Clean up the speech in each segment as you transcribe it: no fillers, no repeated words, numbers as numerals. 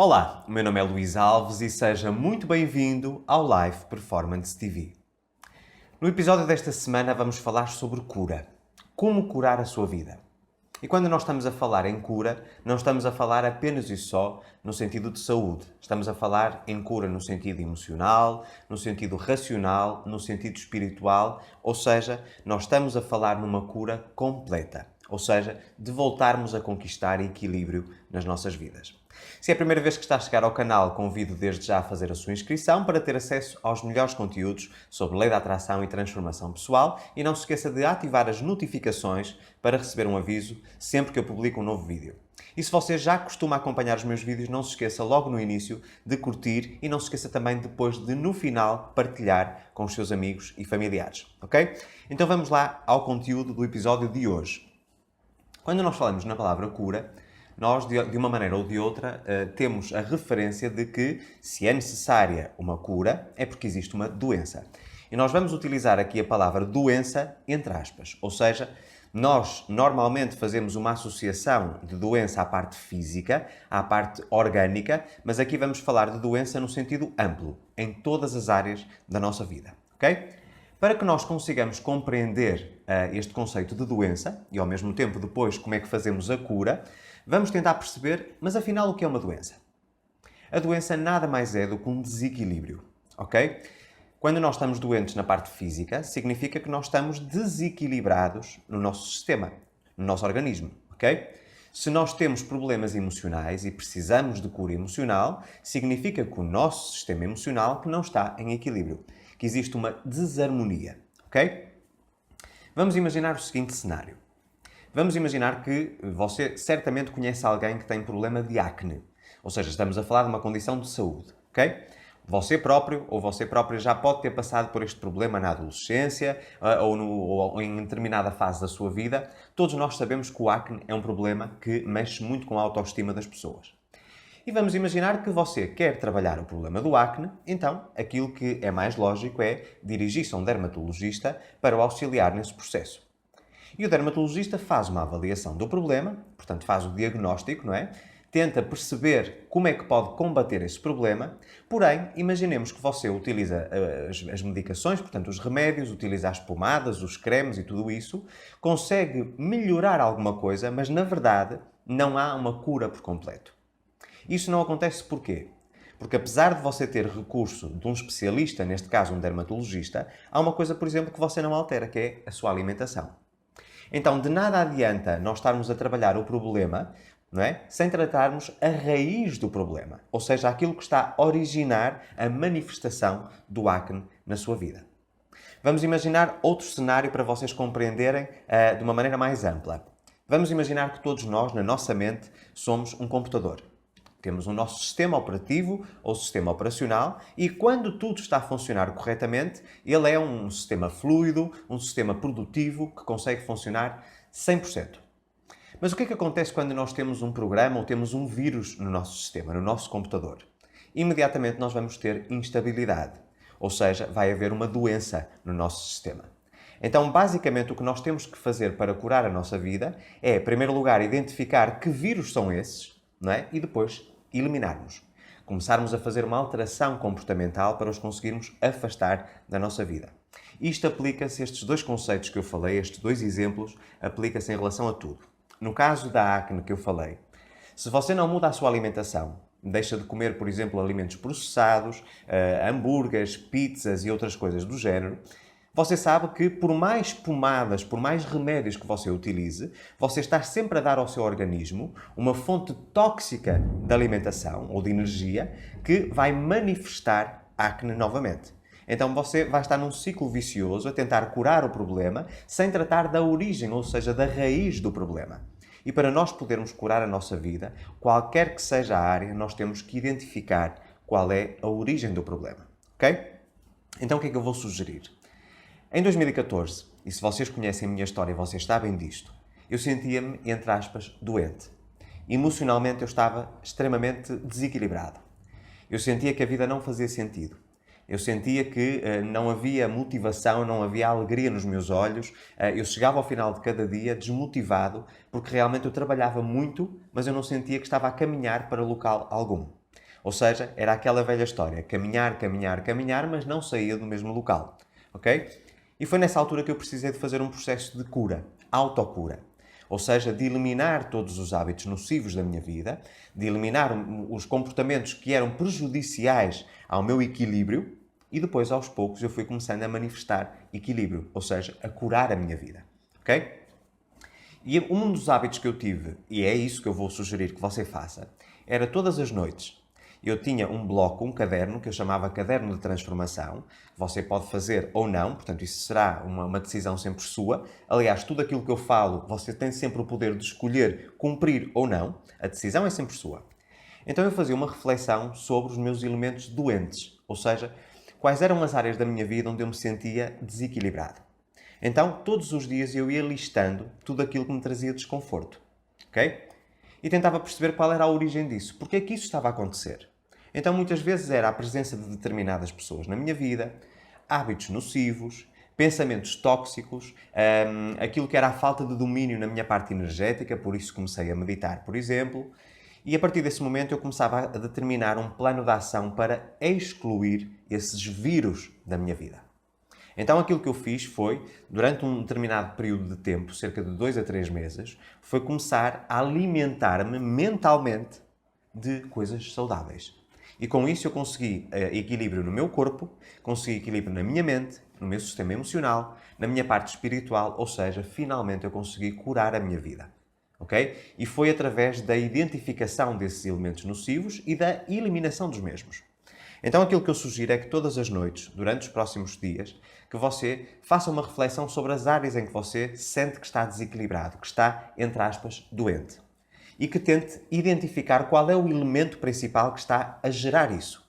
Olá, o meu nome é Luís Alves e seja muito bem-vindo ao Live Performance TV. No episódio desta semana vamos falar sobre cura. Como curar a sua vida. E quando nós estamos a falar em cura, não estamos a falar apenas e só no sentido de saúde. Estamos a falar em cura no sentido emocional, no sentido racional, no sentido espiritual, ou seja, nós estamos a falar numa cura completa. Ou seja, de voltarmos a conquistar equilíbrio nas nossas vidas. Se é a primeira vez que está a chegar ao canal, convido desde já a fazer a sua inscrição para ter acesso aos melhores conteúdos sobre lei da atração e transformação pessoal e não se esqueça de ativar as notificações para receber um aviso sempre que eu publico um novo vídeo. E se você já costuma acompanhar os meus vídeos, não se esqueça logo no início de curtir e não se esqueça também depois de, no final, partilhar com os seus amigos e familiares, ok? Então vamos lá ao conteúdo do episódio de hoje. Quando nós falamos na palavra cura, nós, de uma maneira ou de outra, temos a referência de que, se é necessária uma cura, é porque existe uma doença. E nós vamos utilizar aqui a palavra doença entre aspas. Ou seja, nós normalmente fazemos uma associação de doença à parte física, à parte orgânica, mas aqui vamos falar de doença no sentido amplo, em todas as áreas da nossa vida. Ok? Para que nós consigamos compreender este conceito de doença e, ao mesmo tempo, depois, como é que fazemos a cura, vamos tentar perceber, mas afinal, o que é uma doença? A doença nada mais é do que um desequilíbrio, ok? Quando nós estamos doentes na parte física, significa que nós estamos desequilibrados no nosso sistema, no nosso organismo, ok? Se nós temos problemas emocionais e precisamos de cura emocional, significa que o nosso sistema emocional que não está em equilíbrio, que existe uma desarmonia, ok? Vamos imaginar o seguinte cenário. Vamos imaginar que você certamente conhece alguém que tem problema de acne. Ou seja, estamos a falar de uma condição de saúde, ok? Você próprio ou você própria já pode ter passado por este problema na adolescência ou em determinada fase da sua vida. Todos nós sabemos que o acne é um problema que mexe muito com a autoestima das pessoas. E vamos imaginar que você quer trabalhar o problema do acne, então aquilo que é mais lógico é dirigir-se a um dermatologista para o auxiliar nesse processo. E o dermatologista faz uma avaliação do problema, portanto faz o diagnóstico, não é? Tenta perceber como é que pode combater esse problema, porém, imaginemos que você utiliza as medicações, portanto os remédios, utiliza as pomadas, os cremes e tudo isso, consegue melhorar alguma coisa, mas na verdade não há uma cura por completo. Isso não acontece porquê? Porque apesar de você ter recurso de um especialista, neste caso um dermatologista, há uma coisa, por exemplo, que você não altera, que é a sua alimentação. Então, de nada adianta nós estarmos a trabalhar o problema, não é? Sem tratarmos a raiz do problema, ou seja, aquilo que está a originar a manifestação do acne na sua vida. Vamos imaginar outro cenário para vocês compreenderem de uma maneira mais ampla. Vamos imaginar que todos nós, na nossa mente, somos um computador. Temos o nosso sistema operativo ou sistema operacional e quando tudo está a funcionar corretamente, ele é um sistema fluido, um sistema produtivo que consegue funcionar 100%. Mas o que é que acontece quando nós temos um programa ou temos um vírus no nosso sistema, no nosso computador? Imediatamente nós vamos ter instabilidade, ou seja, vai haver uma doença no nosso sistema. Então, basicamente, o que nós temos que fazer para curar a nossa vida é, em primeiro lugar, identificar que vírus são esses, não é? E depois eliminarmos. Começarmos a fazer uma alteração comportamental para os conseguirmos afastar da nossa vida. Isto aplica-se, estes dois conceitos que eu falei, estes dois exemplos, aplica-se em relação a tudo. No caso da acne que eu falei, se você não muda a sua alimentação, deixa de comer, por exemplo, alimentos processados, hambúrgueres, pizzas e outras coisas do género, você sabe que por mais pomadas, por mais remédios que você utilize, você está sempre a dar ao seu organismo uma fonte tóxica de alimentação ou de energia que vai manifestar acne novamente. Então você vai estar num ciclo vicioso a tentar curar o problema sem tratar da origem, ou seja, da raiz do problema. E para nós podermos curar a nossa vida, qualquer que seja a área, nós temos que identificar qual é a origem do problema. Ok? Então o que é que eu vou sugerir? Em 2014, e se vocês conhecem a minha história, vocês sabem disto, eu sentia-me, entre aspas, doente. Emocionalmente eu estava extremamente desequilibrado. Eu sentia que a vida não fazia sentido. Eu sentia que não havia motivação, não havia alegria nos meus olhos. Eu chegava ao final de cada dia desmotivado, porque realmente eu trabalhava muito, mas eu não sentia que estava a caminhar para local algum. Ou seja, era aquela velha história, caminhar, caminhar, caminhar, mas não saía do mesmo local, ok? E foi nessa altura que eu precisei de fazer um processo de cura, autocura. Ou seja, de eliminar todos os hábitos nocivos da minha vida, de eliminar os comportamentos que eram prejudiciais ao meu equilíbrio e depois, aos poucos, eu fui começando a manifestar equilíbrio, ou seja, a curar a minha vida, ok? E um dos hábitos que eu tive, e é isso que eu vou sugerir que você faça, era todas as noites. Eu tinha um bloco, um caderno, que eu chamava Caderno de Transformação. Você pode fazer ou não, portanto, isso será uma decisão sempre sua. Aliás, tudo aquilo que eu falo, você tem sempre o poder de escolher cumprir ou não. A decisão é sempre sua. Então eu fazia uma reflexão sobre os meus elementos doentes, ou seja, quais eram as áreas da minha vida onde eu me sentia desequilibrado. Então, todos os dias eu ia listando tudo aquilo que me trazia desconforto, ok? E tentava perceber qual era a origem disso. Porque é que isso estava a acontecer? Então, muitas vezes era a presença de determinadas pessoas na minha vida, hábitos nocivos, pensamentos tóxicos, aquilo que era a falta de domínio na minha parte energética, por isso comecei a meditar, por exemplo. E a partir desse momento eu começava a determinar um plano de ação para excluir esses vírus da minha vida. Então aquilo que eu fiz foi, durante um determinado período de tempo, cerca de 2 a 3 meses, foi começar a alimentar-me mentalmente de coisas saudáveis. E com isso eu consegui equilíbrio no meu corpo, consegui equilíbrio na minha mente, no meu sistema emocional, na minha parte espiritual, ou seja, finalmente eu consegui curar a minha vida. Ok? E foi através da identificação desses elementos nocivos e da eliminação dos mesmos. Então aquilo que eu sugiro é que todas as noites, durante os próximos dias, que você faça uma reflexão sobre as áreas em que você sente que está desequilibrado, que está, entre aspas, doente. E que tente identificar qual é o elemento principal que está a gerar isso.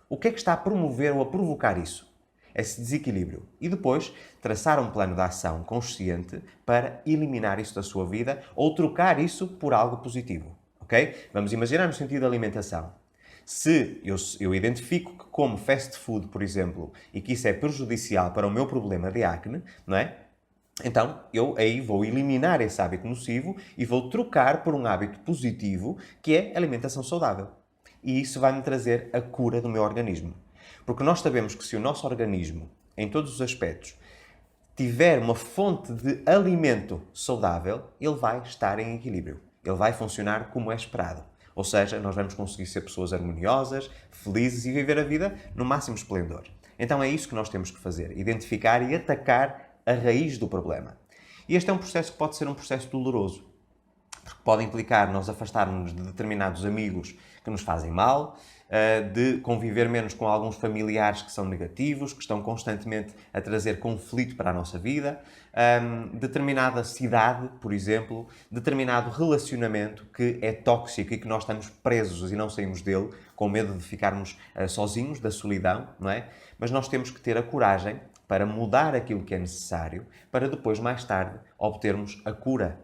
O que é que está a promover ou a provocar isso? Esse desequilíbrio. E depois traçar um plano de ação consciente para eliminar isso da sua vida ou trocar isso por algo positivo. Ok? Vamos imaginar no sentido da alimentação. Se eu identifico que como fast food, por exemplo, e que isso é prejudicial para o meu problema de acne, não é? Então, eu aí vou eliminar esse hábito nocivo e vou trocar por um hábito positivo, que é alimentação saudável. E isso vai-me trazer a cura do meu organismo. Porque nós sabemos que se o nosso organismo, em todos os aspectos, tiver uma fonte de alimento saudável, ele vai estar em equilíbrio. Ele vai funcionar como é esperado. Ou seja, nós vamos conseguir ser pessoas harmoniosas, felizes e viver a vida no máximo esplendor. Então é isso que nós temos que fazer, identificar e atacar a raiz do problema. E este é um processo que pode ser um processo doloroso, porque pode implicar nós afastarmos de determinados amigos que nos fazem mal, de conviver menos com alguns familiares que são negativos, que estão constantemente a trazer conflito para a nossa vida, determinada cidade, por exemplo, determinado relacionamento que é tóxico e que nós estamos presos e não saímos dele, com medo de ficarmos sozinhos, da solidão, não é? Mas nós temos que ter a coragem para mudar aquilo que é necessário, para depois, mais tarde, obtermos a cura.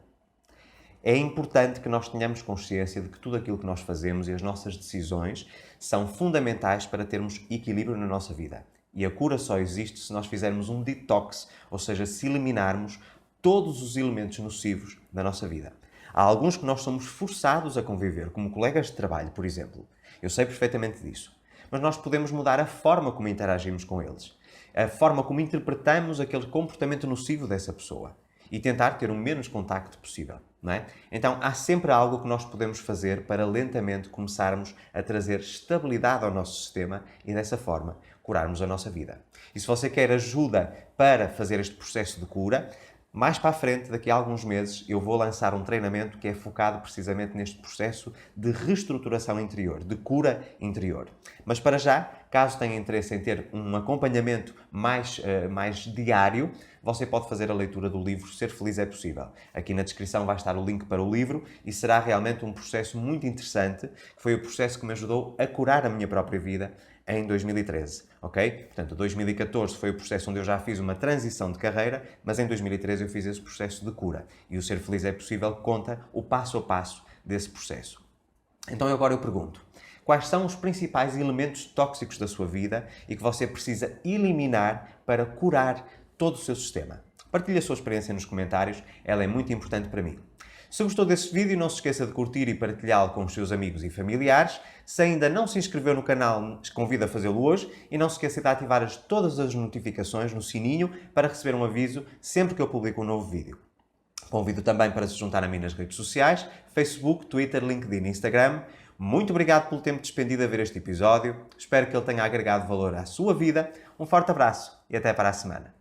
É importante que nós tenhamos consciência de que tudo aquilo que nós fazemos e as nossas decisões são fundamentais para termos equilíbrio na nossa vida. E a cura só existe se nós fizermos um detox, ou seja, se eliminarmos todos os elementos nocivos da nossa vida. Há alguns que nós somos forçados a conviver, como colegas de trabalho, por exemplo. Eu sei perfeitamente disso. Mas nós podemos mudar a forma como interagimos com eles, a forma como interpretamos aquele comportamento nocivo dessa pessoa e tentar ter o menos contacto possível, não é? Então, há sempre algo que nós podemos fazer para lentamente começarmos a trazer estabilidade ao nosso sistema e, dessa forma, curarmos a nossa vida. E se você quer ajuda para fazer este processo de cura, mais para a frente, daqui a alguns meses, eu vou lançar um treinamento que é focado precisamente neste processo de reestruturação interior, de cura interior. Mas para já, caso tenha interesse em ter um acompanhamento mais diário, você pode fazer a leitura do livro Ser Feliz é Possível. Aqui na descrição vai estar o link para o livro e será realmente um processo muito interessante, que foi o processo que me ajudou a curar a minha própria vida em 2013, ok? Portanto, 2014 foi o processo onde eu já fiz uma transição de carreira, mas em 2013 eu fiz esse processo de cura. E o Ser Feliz é Possível conta o passo a passo desse processo. Então agora eu pergunto, quais são os principais elementos tóxicos da sua vida e que você precisa eliminar para curar todo o seu sistema? Partilhe a sua experiência nos comentários, ela é muito importante para mim. Se gostou desse vídeo, não se esqueça de curtir e partilhá-lo com os seus amigos e familiares. Se ainda não se inscreveu no canal, convido a fazê-lo hoje e não se esqueça de ativar todas as notificações no sininho para receber um aviso sempre que eu publico um novo vídeo. Convido também para se juntar a mim nas redes sociais, Facebook, Twitter, LinkedIn e Instagram. Muito obrigado pelo tempo despendido a ver este episódio. Espero que ele tenha agregado valor à sua vida. Um forte abraço e até para a semana.